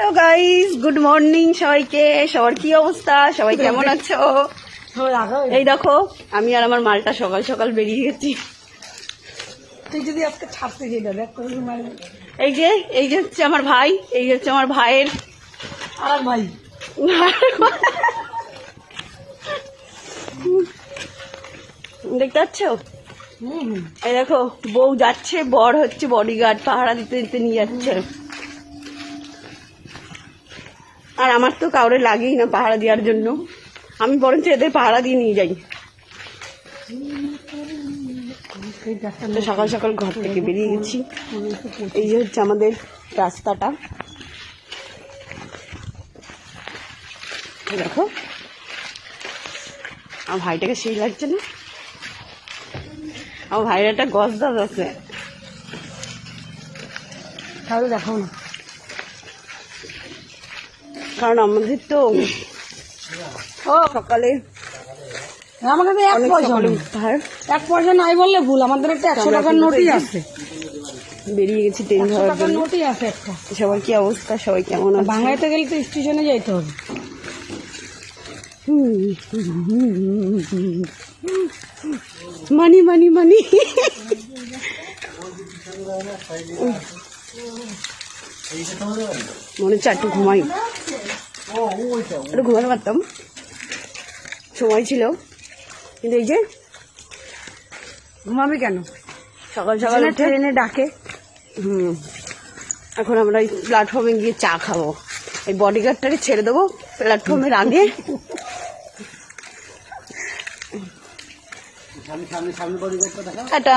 Hello guys, good morning সবাইকে। সবার কি অবস্থা? সবাই কেমন আছো? এই দেখো, আমি আর আমার মালটা সকাল সকাল বেরিয়ে গেছি। তুই যদি আজকে ছাড়তে যেটা দেখ এই যে হচ্ছে আমার ভাই, এই হচ্ছে আমার ভাইয়ের আর ভাই দেখতে পাচ্ছ? এই দেখো, বউ যাচ্ছে, বর হচ্ছে বডিগার্ড, পাহারা দিতে দিতে নিয়ে যাচ্ছে। আর আমার তো কাউরে লাগেই না পাহারা দেওয়ার জন্য, আমি বরঞ্চ এদের পাহারা দিয়ে নিয়ে যাই। তো সকাল সকাল ঘর থেকে বেরিয়ে গেছি। এই যে হচ্ছে আমাদের রাস্তাটা, দেখো। আমার ভাইটাকে সেই লাগছে না? আমার ভাইয়ের একটা গছ দাঁত আছে, তাহলে দেখাও না, কারণ আমাদের তো সকালে আমাকে তো এক পয়সা নেই। এক পয়সা নাই বললে ভুল, আমাদের একটা 100 টাকার নোটই আছে। বেরিয়ে গেছি ট্রেন 100 ধরার টাকার জন্য। নোটই আছে একটা। সবার কি অবস্থা? সবাই কেমন আছে? বাংলাতে গেলে তো স্টেশনে যাইতে হবে। মানি মানি মানি। মনে হচ্ছে একটু ঘুমাই, একটু ঘুমাতে পারতাম, সময় ছিল। কিন্তু এই যে ঘুমাবি কেন? সকাল সকাল ট্রেনে ডাকে। এখন আমরা এই প্ল্যাটফর্মে গিয়ে চা খাবো। এই বডিগার্ডটাকে ছেড়ে দেবো প্ল্যাটফর্মের আগে। এটা